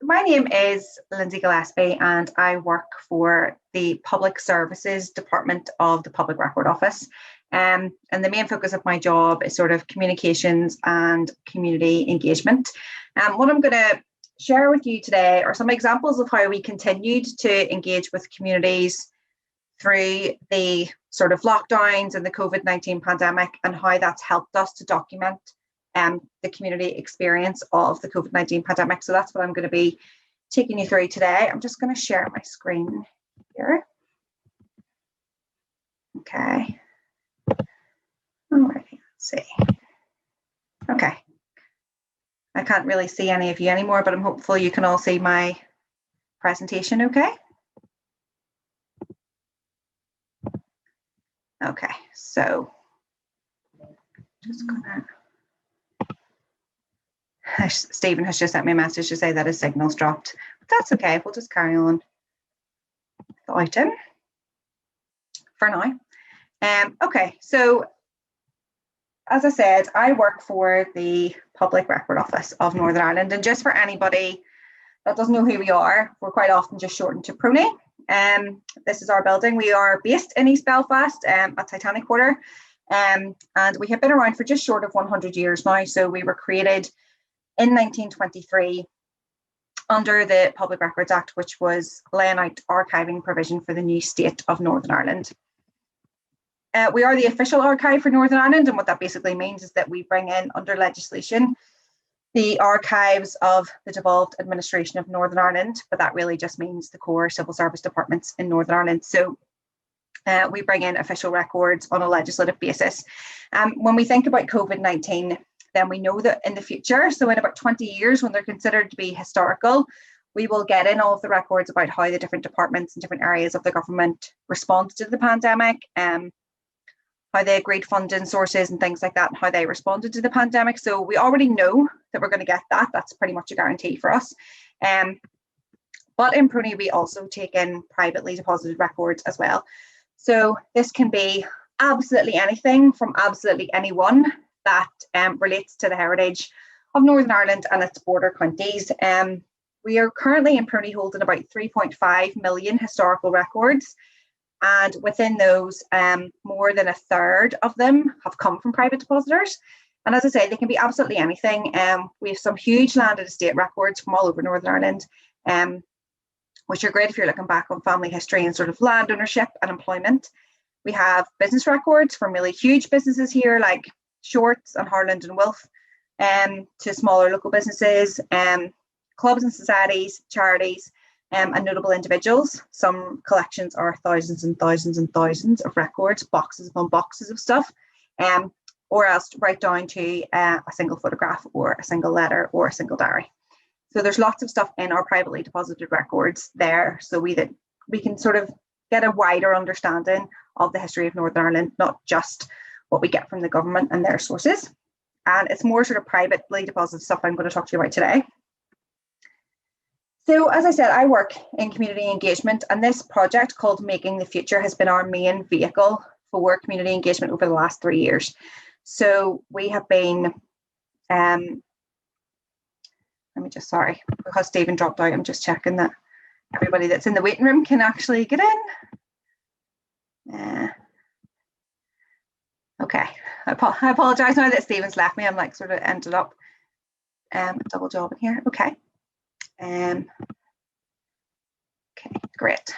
my name is Lindsay Gillespie and I work for the Public Services Department of the Public Record Office. And the main focus of my job is sort of communications and community engagement. What I'm going to share with you today are some examples of how we continued to engage with communities through the sort of lockdowns and the COVID-19 pandemic, and how that's helped us to document the community experience of the COVID-19 pandemic. So that's what I'm going to be taking you through today. I'm just going to share my screen here. Okay. All right, let's see. Okay. I can't really see any of you anymore, but I'm hopeful you can all see my presentation okay. Okay, so just gonna... Stephen has just sent me a message to say that his signal's dropped, but that's okay. We'll just carry on without him for now. Okay, so as I said, I work for the Public Record Office of Northern Ireland, and just for anybody that doesn't know who we are, we're quite often just shortened to PRONI. This is our building. We are based in East Belfast at Titanic Quarter, and we have been around for just short of 100 years now. So we were created in 1923 under the Public Records Act, which was laying out archiving provision for the new state of Northern Ireland. We are the official archive for Northern Ireland, and what that basically means is that we bring in, under legislation, the archives of the devolved administration of Northern Ireland, but that really just means the core civil service departments in Northern Ireland. So we bring in official records on a legislative basis. When we think about COVID-19, then we know that in the future, so in about 20 years, when they're considered to be historical, we will get in all of the records about how the different departments and different areas of the government responded to the pandemic, how they agreed funding sources and things like that, and how they responded to the pandemic. So we already know that we're going to get that. That's pretty much a guarantee for us. But in PRONI, we also take in privately deposited records as well. So this can be absolutely anything from absolutely anyone that relates to the heritage of Northern Ireland and its border counties. We are currently in PRONI holding about 3.5 million historical records. And within those, more than a third of them have come from private depositors. And as I say, they can be absolutely anything. We have some huge land and estate records from all over Northern Ireland, which are great if you're looking back on family history and sort of land ownership and employment. We have business records from really huge businesses here, like Shorts and Harland and Wolff, to smaller local businesses, clubs and societies, charities, and notable individuals. Some collections are thousands and thousands and thousands of records, boxes upon boxes of stuff, or else right down to a single photograph or a single letter or a single diary. So there's lots of stuff in our privately deposited records there, so we can sort of get a wider understanding of the history of Northern Ireland, not just what we get from the government and their sources. And it's more sort of privately deposited stuff I'm going to talk to you about today. So as I said, I work in community engagement, and this project called Making the Future has been our main vehicle for community engagement over the last 3 years. So we have been, sorry, because Stephen dropped out, I'm just checking that everybody that's in the waiting room can actually get in. Okay, I apologise now that Stephen's left me. I'm like sort of ended up double jobbing here. Okay. Okay, great.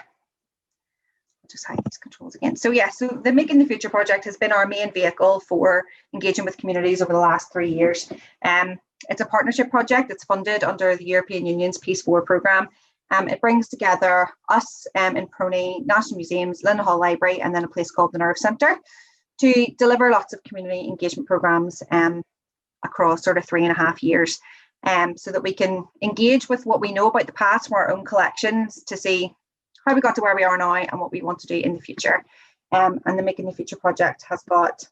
I'll just hide these controls again. So yeah, so the Making the Future project has been our main vehicle for engaging with communities over the last 3 years. It's a partnership project. It's funded under the European Union's Peace War programme. It brings together us in PRONI, National Museums, Lynn Hall Library, and then a place called the Nerve Centre to deliver lots of community engagement programmes across sort of 3.5 years. So that we can engage with what we know about the past from our own collections to see how we got to where we are now and what we want to do in the future. And the Making the Future project has got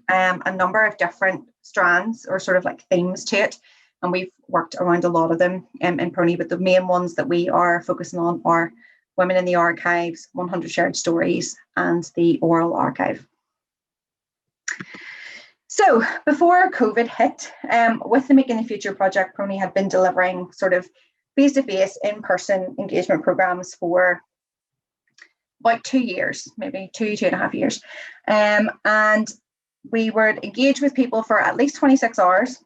a number of different strands or sort of like themes to it. And we've worked around a lot of them in PRONI, but the main ones that we are focusing on are Women in the Archives, 100 Shared Stories, and the Oral Archive. So before COVID hit, with the Making the Future project, PRONI had been delivering sort of face-to-face, in-person engagement programs for about 2 years, maybe 2.5 years. And we would engage with people for at least 26 hours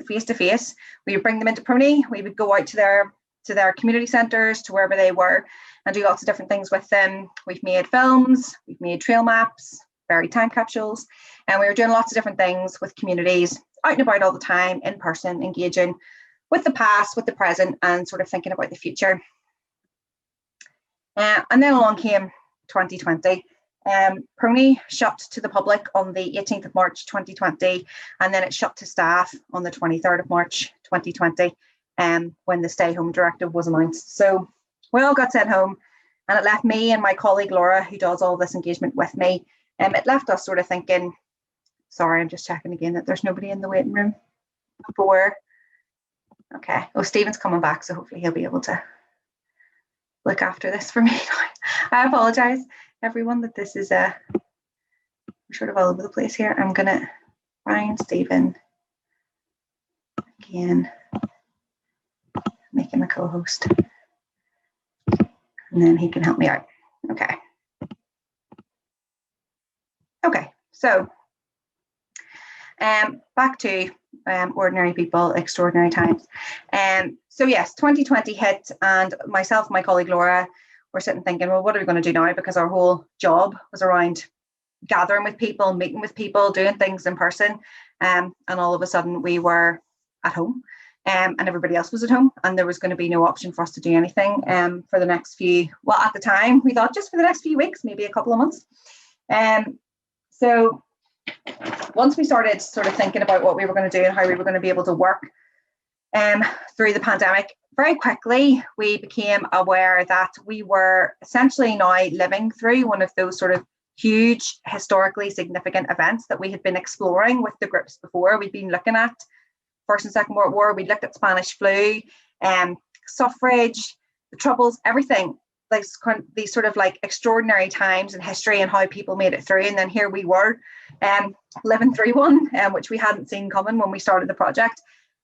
face-to-face. We would bring them into PRONI. We would go out to their community centres, to wherever they were, and do lots of different things with them. We've made films, we've made trail maps, buried time capsules, and we were doing lots of different things with communities, out and about all the time, in person, engaging with the past, with the present, and sort of thinking about the future. And then along came 2020. PRONI shut to the public on the 18th of March 2020, and then it shut to staff on the 23rd of March 2020, when the stay home directive was announced. So we all got sent home, and it left me and my colleague Laura, who does all this engagement with me, it left us sort of thinking, sorry, I'm just checking again that there's nobody in the waiting room before. Okay, oh, Stephen's coming back, so hopefully he'll be able to look after this for me. I apologise, everyone, that this is we're sort of all over the place here. I'm gonna find Stephen again, make him a co-host, and then he can help me out. Okay, so back to ordinary people, extraordinary times. So yes, 2020 hit, and myself and my colleague Laura were sitting thinking, well, what are we going to do now? Because our whole job was around gathering with people, meeting with people, doing things in person. And all of a sudden we were at home, and everybody else was at home, and there was going to be no option for us to do anything for the next few, well, at the time we thought just for the next few weeks, maybe a couple of months. So once we started sort of thinking about what we were going to do and how we were going to be able to work through the pandemic, very quickly we became aware that we were essentially now living through one of those sort of huge, historically significant events that we had been exploring with the groups before. We'd been looking at First and Second World War, we'd looked at Spanish flu, suffrage, the Troubles, everything. These sort of like extraordinary times in history and how people made it through, and then here we were living through one, which we hadn't seen coming when we started the project.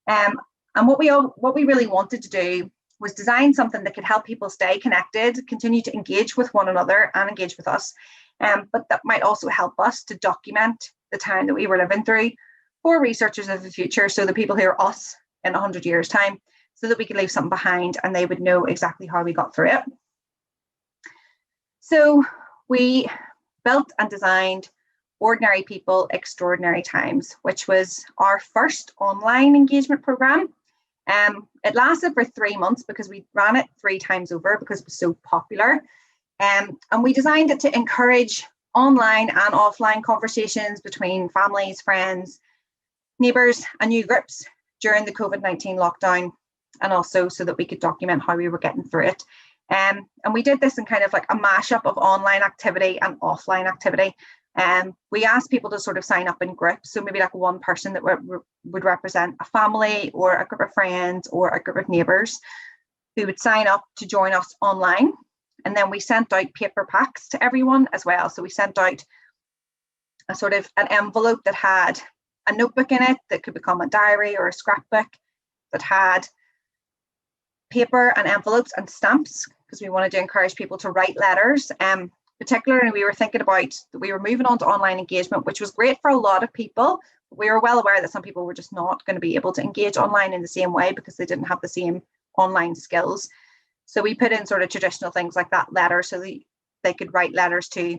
And what we really wanted to do was design something that could help people stay connected, continue to engage with one another and engage with us, but that might also help us to document the time that we were living through for researchers of the future, so the people who are us in 100 years' time, so that we could leave something behind and they would know exactly how we got through it. So we built and designed Ordinary People, Extraordinary Times, which was our first online engagement program. It lasted for 3 months because we ran it 3 times over because it was so popular. And we designed it to encourage online and offline conversations between families, friends, neighbours and new groups during the COVID-19 lockdown, and also so that we could document how we were getting through it. And we did this in kind of like a mashup of online activity and offline activity. We asked people to sort of sign up in groups, so maybe like one person that would represent a family or a group of friends or a group of neighbours who would sign up to join us online. And then we sent out paper packs to everyone as well. So we sent out a sort of an envelope that had a notebook in it that could become a diary or a scrapbook, that had paper and envelopes and stamps, because we wanted to encourage people to write letters. Particularly, we were thinking about that we were moving on to online engagement, which was great for a lot of people. But we were well aware that some people were just not going to be able to engage online in the same way because they didn't have the same online skills. So we put in sort of traditional things like that, letters, so that they could write letters to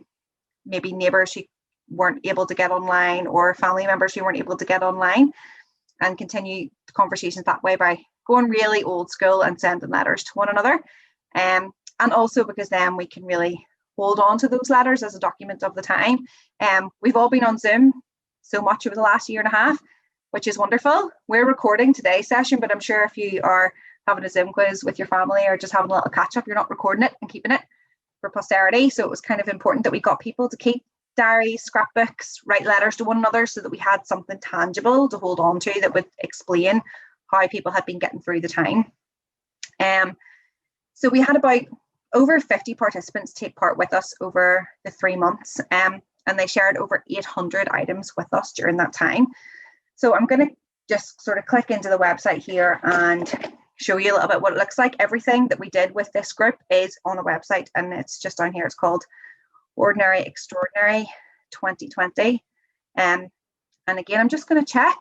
maybe neighbours who weren't able to get online or family members who weren't able to get online, and continue conversations that way by going really old school and sending letters to one another. And also because then we can really hold on to those letters as a document of the time. We've all been on Zoom so much over the last 1.5 years, which is wonderful. We're recording today's session, but I'm sure if you are having a Zoom quiz with your family or just having a little catch up, you're not recording it and keeping it for posterity. So it was kind of important that we got people to keep diaries, scrapbooks, write letters to one another, so that we had something tangible to hold on to that would explain how people had been getting through the time. So we had about over 50 participants take part with us over the 3 months. And and they shared over 800 items with us during that time. So I'm going to just sort of click into the website here and show you a little bit what it looks like. Everything that we did with this group is on a website, and it's just down here. It's called Ordinary Extraordinary 2020. And again, I'm just going to check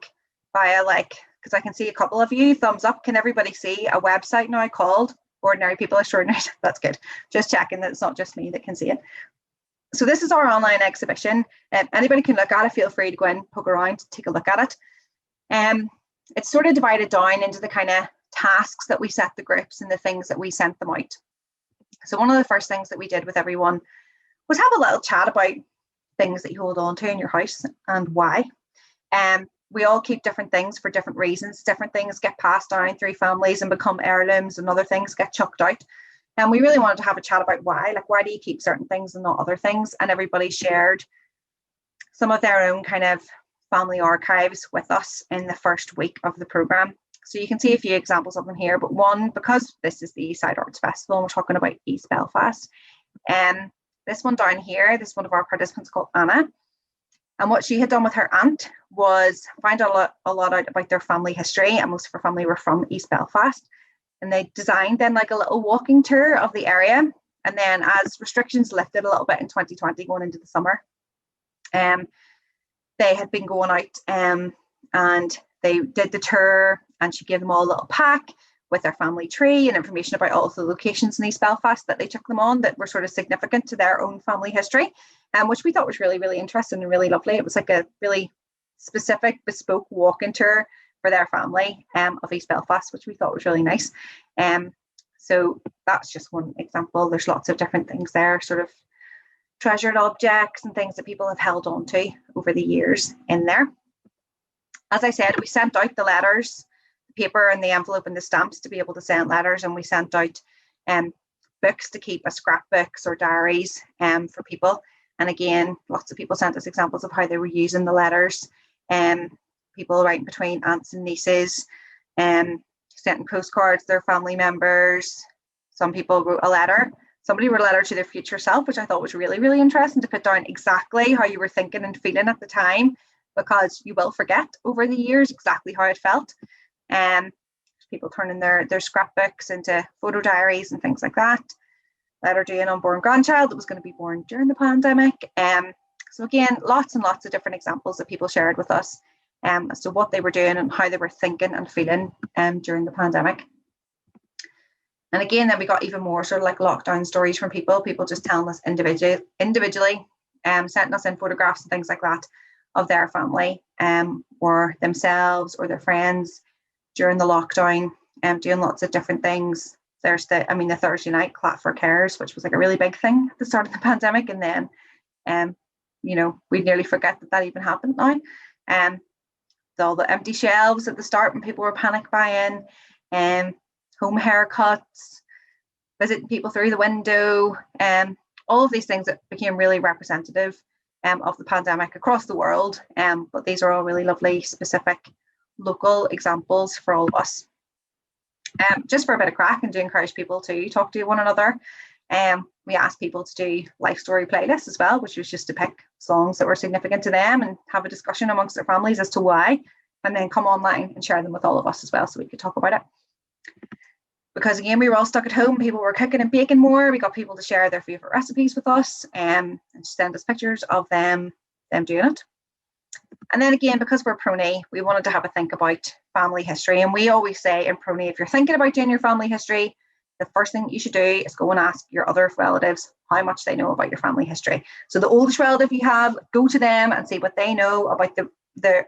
via because I can see a couple of you thumbs up. Can everybody see a website now called Ordinary People Extraordinary? That's good. Just checking that it's not just me that can see it. So this is our online exhibition. Anybody can look at it. Feel free to go in, poke around, take a look at it. It's sort of divided down into the kind of tasks that we set the groups and the things that we sent them out. So one of the first things that we did with everyone was have a little chat about things that you hold on to in your house and why. We all keep different things for different reasons. Different things get passed down through families and become heirlooms, and other things get chucked out. And we really wanted to have a chat about why. Why do you keep certain things and not other things? And everybody shared some of their own kind of family archives with us in the first week of the programme. So you can see a few examples of them here, but one, because this is the East Side Arts Festival and we're talking about East Belfast, this one down here, this is one of our participants called Anna. And what she had done with her aunt was find a lot out about their family history, and most of her family were from East Belfast. And they designed then a little walking tour of the area. And then as restrictions lifted a little bit in 2020 going into the summer, they had been going out and they did the tour, and she gave them all a little pack with their family tree and information about all of the locations in East Belfast that they took them on that were sort of significant to their own family history, which we thought was really, really interesting and really lovely. It was like a really specific, bespoke walking tour for their family of East Belfast, which we thought was really nice. So that's just one example. There's lots of different things there, sort of treasured objects and things that people have held on to over the years in there. As I said, we sent out the letters, the paper and the envelope and the stamps to be able to send letters, and we sent out books to keep as scrapbooks or diaries for people. And again, lots of people sent us examples of how they were using the letters. People writing between aunts and nieces, sending postcards to their family members. Some people wrote a letter. Somebody wrote a letter to their future self, which I thought was really, really interesting, to put down exactly how you were thinking and feeling at the time, because you will forget over the years exactly how it felt. People turning their scrapbooks into photo diaries and things like that. Letter to an unborn grandchild that was going to be born during the pandemic. So again, lots and lots of different examples that people shared with us as to what they were doing and how they were thinking and feeling during the pandemic. And again, then we got even more sort of lockdown stories from people just telling us individually, sending us in photographs and things like that of their family or themselves or their friends during the lockdown, doing lots of different things. There's the Thursday night Clap for Cares, which was a really big thing at the start of the pandemic. And then, we nearly forget that even happened now. All the empty shelves at the start when people were panic buying, home haircuts, visiting people through the window, all of these things that became really representative of the pandemic across the world. But these are all really lovely, specific, local examples for all of us. Just for a bit of crack and to encourage people to talk to one another, we asked people to do life story playlists as well, which was just to pick songs that were significant to them and have a discussion amongst their families as to why, and then come online and share them with all of us as well so we could talk about it. Because again, we were all stuck at home, people were cooking and baking more. We got people to share their favourite recipes with us and send us pictures of them doing it. And then again, because we're PRONI, we wanted to have a think about family history. And we always say in PRONI, if you're thinking about doing your family history, the first thing you should do is go and ask your other relatives how much they know about your family history. So the oldest relative you have, go to them and see what they know about the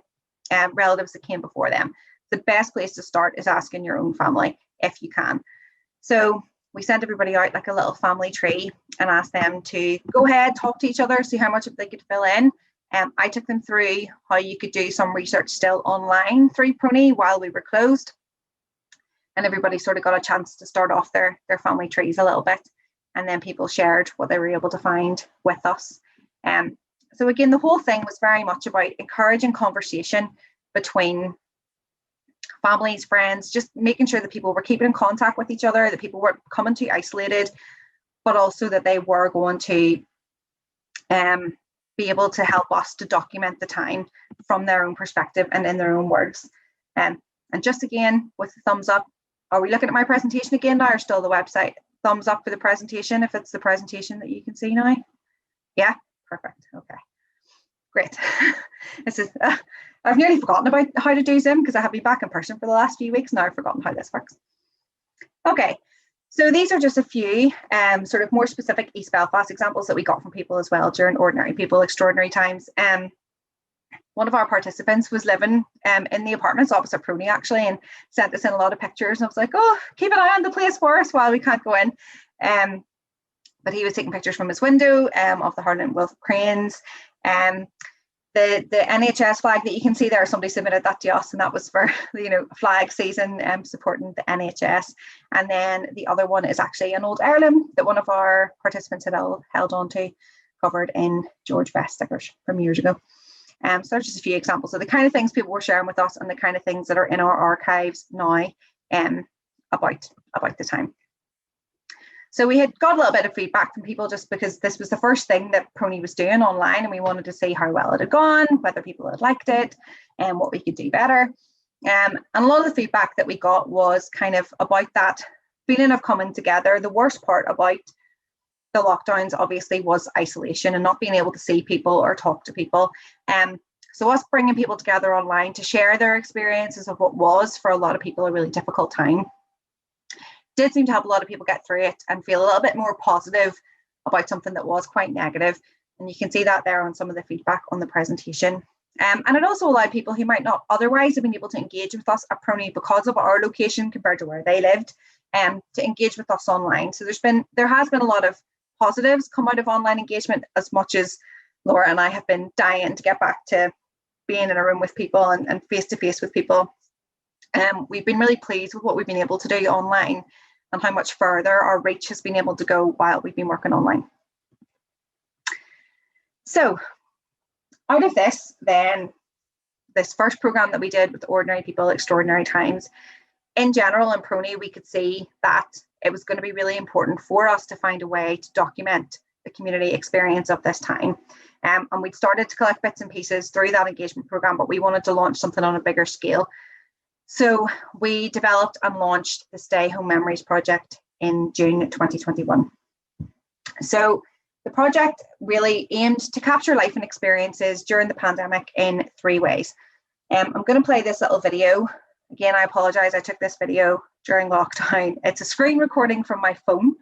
relatives that came before them. The best place to start is asking your own family, if you can. So we sent everybody out a little family tree and asked them to go ahead, talk to each other, see how much they could fill in. I took them through how you could do some research still online through PRONI while we were closed. And everybody sort of got a chance to start off their family trees a little bit. And then people shared what they were able to find with us. So again, the whole thing was very much about encouraging conversation between families, friends, just making sure that people were keeping in contact with each other, that people weren't becoming too isolated, but also that they were going to be able to help us to document the time from their own perspective and in their own words. And just again, with the thumbs up, are we looking at my presentation again now, or still the website? Thumbs up for the presentation if it's the presentation that you can see now. Yeah, perfect. Okay, great. This is, I've nearly forgotten about how to do Zoom because I have been back in person for the last few weeks. Now I've forgotten how this works. Okay, so these are just a few sort of more specific East Belfast examples that we got from people as well during Ordinary People, Extraordinary Times. One of our participants was living in the apartments opposite PRONI actually, and sent us in a lot of pictures. And I was like, oh, keep an eye on the place for us while we can't go in. But he was taking pictures from his window of the Harland Wolf cranes. The NHS flag that you can see there, somebody submitted that to us, and that was for, you know, flag season supporting the NHS. And then the other one is actually an old heirloom that one of our participants had held on to, covered in George Best stickers from years ago. So there's just a few examples of the kind of things people were sharing with us and the kind of things that are in our archives now about the time. So we had got a little bit of feedback from people just because this was the first thing that PRONI was doing online, and we wanted to see how well it had gone, whether people had liked it, and what we could do better. And a lot of the feedback that we got was kind of about that feeling of coming together. The worst part about the lockdowns obviously was isolation and not being able to see people or talk to people. So us bringing people together online to share their experiences of what was, for a lot of people, a really difficult time, did seem to help a lot of people get through it and feel a little bit more positive about something that was quite negative. And you can see that there on some of the feedback on the presentation. And it also allowed people who might not otherwise have been able to engage with us at PRONI because of our location compared to where they lived, to engage with us online. So there has been a lot of positives come out of online engagement, as much as Laura and I have been dying to get back to being in a room with people and face-to-face with people. We've been really pleased with what we've been able to do online and how much further our reach has been able to go while we've been working online. So out of this, then, this first programme that we did with Ordinary People, Extraordinary Times, in general in PRONI, we could see that it was going to be really important for us to find a way to document the community experience of this time. And we'd started to collect bits and pieces through that engagement programme, but we wanted to launch something on a bigger scale. So we developed and launched the Stay Home Memories project in June 2021. So the project really aimed to capture life and experiences during the pandemic in 3 ways. I'm going to play this little video. Again, I apologise, I took this video during lockdown. It's a screen recording from my phone.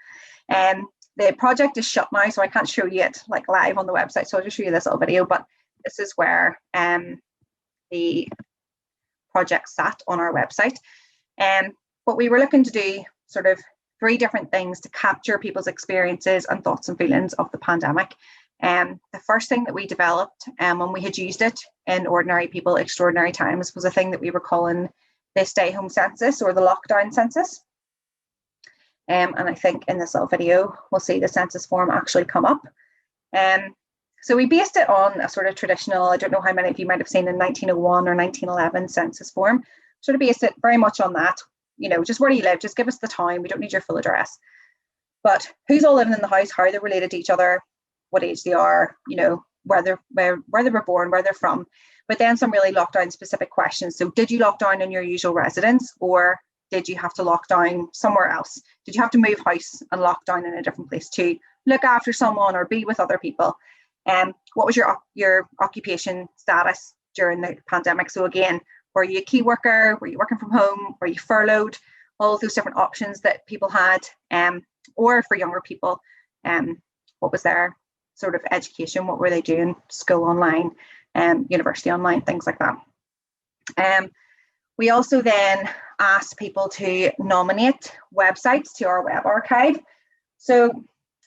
The project is shut now, so I can't show you it like live on the website. So I'll just show you this little video, but this is where the project sat on our website. But we were looking to do sort of 3 different things to capture people's experiences and thoughts and feelings of the pandemic. The first thing that we developed when we had used it in Ordinary People, Extraordinary Times, was a thing that we were calling the Stay Home Census, or the Lockdown Census. And I think in this little video, we'll see the census form actually come up. So we based it on a sort of traditional, I don't know how many of you might have seen in 1901 or 1911 census form, sort of based it very much on that, you know, just where do you live, just give us the town, we don't need your full address. But who's all living in the house, how they're related to each other, what age they are, you know, where they were born, where they're from. But then some really lockdown specific questions. So did you lock down in your usual residence, or did you have to lock down somewhere else? Did you have to move house and lock down in a different place to look after someone or be with other people? What was your occupation status during the pandemic? So again, were you a key worker? Were you working from home? Were you furloughed? All of those different options that people had. Or for younger people, what was their sort of education? What were they doing? School online, university online, things like that. We also then asked people to nominate websites to our web archive. So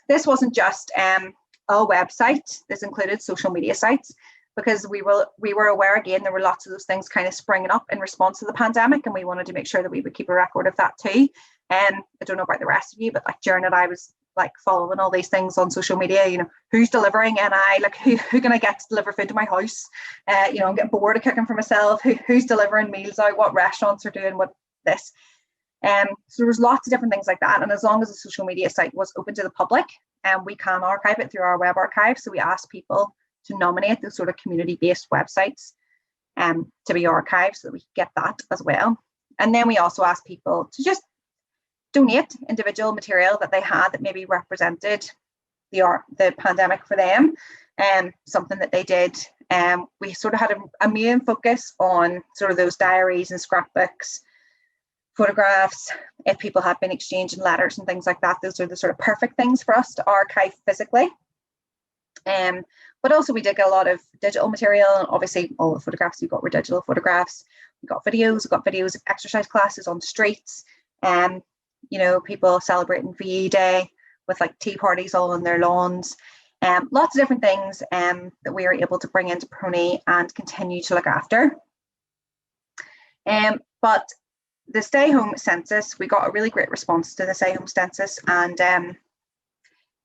this wasn't just a website, this included social media sites, because we were aware, again, there were lots of those things kind of springing up in response to the pandemic, and we wanted to make sure that we would keep a record of that too. I don't know about the rest of you, but like during it, I was like following all these things on social media, you know, who's delivering, and who can I get to deliver food to my house? You know, I'm getting bored of cooking for myself. Who's delivering meals out? What restaurants are doing what this? So there was lots of different things like that. And as long as the social media site was open to the public, we can archive it through our web archive. So we asked people to nominate those sort of community-based websites to be archived so that we could get that as well. And then we also asked people to just donate individual material that they had that maybe represented the pandemic for them, and something that they did. We sort of had a main focus on sort of those diaries and scrapbooks, photographs, if people had been exchanging letters and things like that. Those are the sort of perfect things for us to archive physically. But also we did get a lot of digital material, and obviously all the photographs we got were digital photographs. We got videos of exercise classes on streets, you know, people celebrating VE Day with like tea parties all on their lawns. Lots of different things that we were able to bring into PRONI and continue to look after. But the stay home census, we got a really great response to the stay home census, and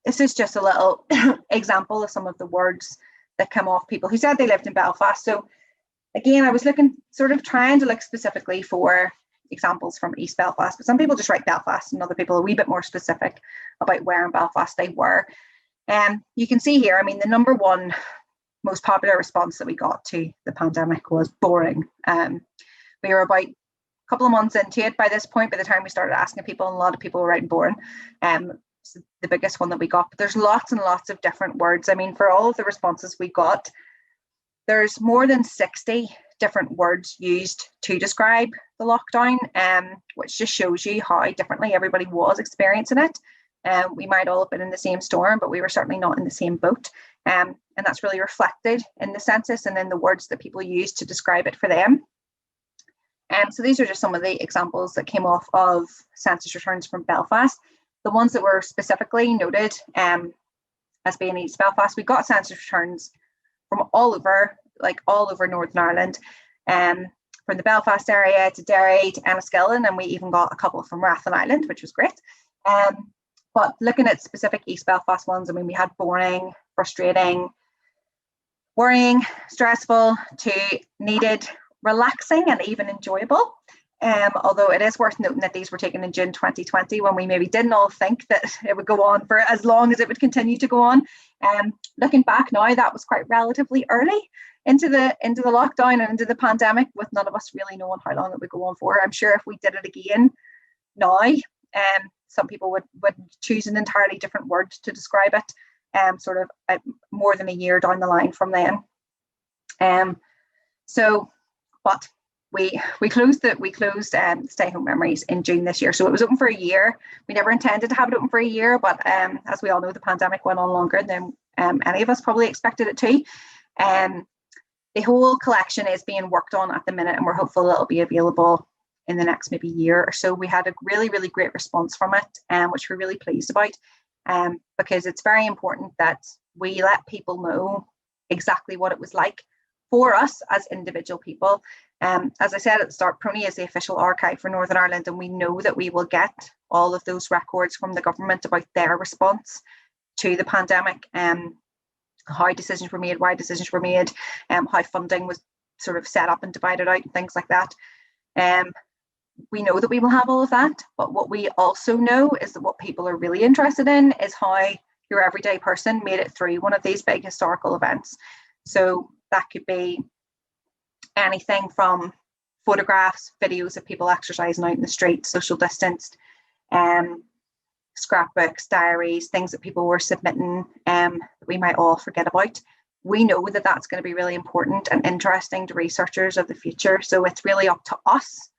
this is just a little example of some of the words that come off people who said they lived in Belfast. So again, I was trying to look specifically for examples from East Belfast, but some people just write Belfast and other people are a wee bit more specific about where in Belfast they were. You can see here, I mean, the number one most popular response that we got to the pandemic was boring. We were about a couple of months into it by this point, by the time we started asking people, and a lot of people were writing boring. It's the biggest one that we got, but there's lots and lots of different words. I mean, for all of the responses we got, there's more than 60 different words used to describe the lockdown, which just shows you how differently everybody was experiencing it. We might all have been in the same storm, but we were certainly not in the same boat. And that's really reflected in the census and in the words that people use to describe it for them. So these are just some of the examples that came off of census returns from Belfast. The ones that were specifically noted as being East Belfast, we got census returns from all over Northern Ireland, from the Belfast area to Derry to Enniskillen, and we even got a couple from Rathlin Island, which was great. But looking at specific East Belfast ones, I mean, we had boring, frustrating, worrying, stressful to needed, relaxing, and even enjoyable. Although it is worth noting that these were taken in June 2020, when we maybe didn't all think that it would go on for as long as it would continue to go on. Looking back now, that was quite relatively early into the lockdown and into the pandemic, with none of us really knowing how long it would go on for. I'm sure if we did it again now, some people would choose an entirely different word to describe it, sort of more than a year down the line from then. But we closed Stay Home Memories in June this year, so it was open for a year. We never intended to have it open for a year, but as we all know, the pandemic went on longer than any of us probably expected it to. The whole collection is being worked on at the minute, and we're hopeful it'll be available in the next maybe year or so. We had a really, really great response from it, which we're really pleased about, because it's very important that we let people know exactly what it was like for us as individual people. As I said at the start, PRONI is the official archive for Northern Ireland, and we know that we will get all of those records from the government about their response to the pandemic, how decisions were made, why decisions were made, how funding was sort of set up and divided out and things like that. We know that we will have all of that, but what we also know is that what people are really interested in is how your everyday person made it through one of these big historical events. So that could be anything from photographs, videos of people exercising out in the street, social distanced, scrapbooks, diaries, things that people were submitting that we might all forget about. We know that that's going to be really important and interesting to researchers of the future. So it's really up to us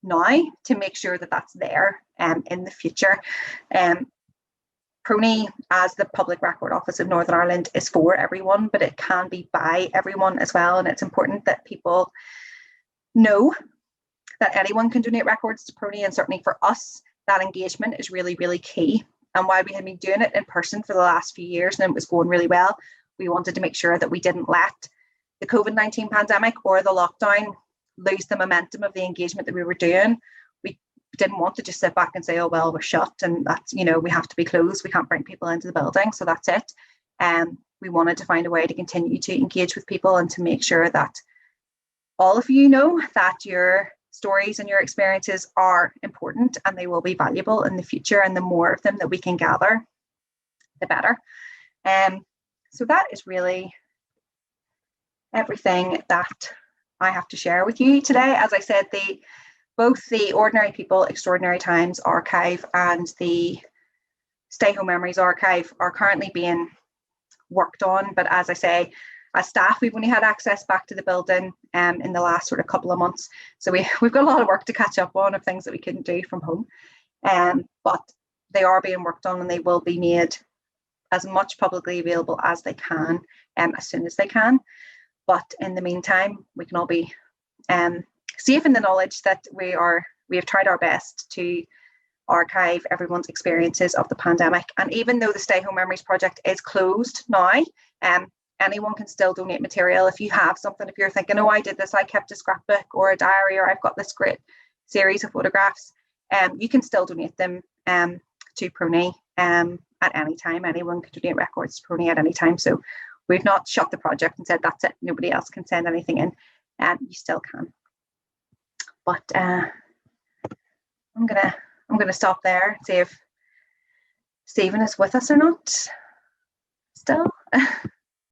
now to make sure that that's there in the future. PRONI, as the Public Record Office of Northern Ireland, is for everyone, but it can be by everyone as well. And it's important that people know that anyone can donate records to PRONI, and certainly for us, that engagement is really, really key. And while we had been doing it in person for the last few years and it was going really well, we wanted to make sure that we didn't let the COVID-19 pandemic or the lockdown lose the momentum of the engagement that we were doing. We didn't want to just sit back and say, oh, well, we're shut and that's, you know, we have to be closed. We can't bring people into the building. So that's it. We wanted to find a way to continue to engage with people and to make sure that all of you know that your stories and your experiences are important and they will be valuable in the future. And the more of them that we can gather, the better. So that is really everything that I have to share with you today. As I said, both the Ordinary People, Extraordinary Times archive and the Stay Home Memories archive are currently being worked on. But as I say, as staff, we've only had access back to the building in the last sort of couple of months. So we've got a lot of work to catch up on of things that we couldn't do from home. But they are being worked on, and they will be made as much publicly available as they can, as soon as they can. But in the meantime, we can all be safe in the knowledge that we have tried our best to archive everyone's experiences of the pandemic. And even though the Stay Home Memories project is closed now, anyone can still donate material. If you have something, if you're thinking, oh, I did this, I kept a scrapbook or a diary, or I've got this great series of photographs, you can still donate them to PRONI at any time. Anyone can donate records to PRONI at any time. So we've not shut the project and said that's it, nobody else can send anything in. You still can. But I'm gonna stop there and see if Stephen is with us or not still.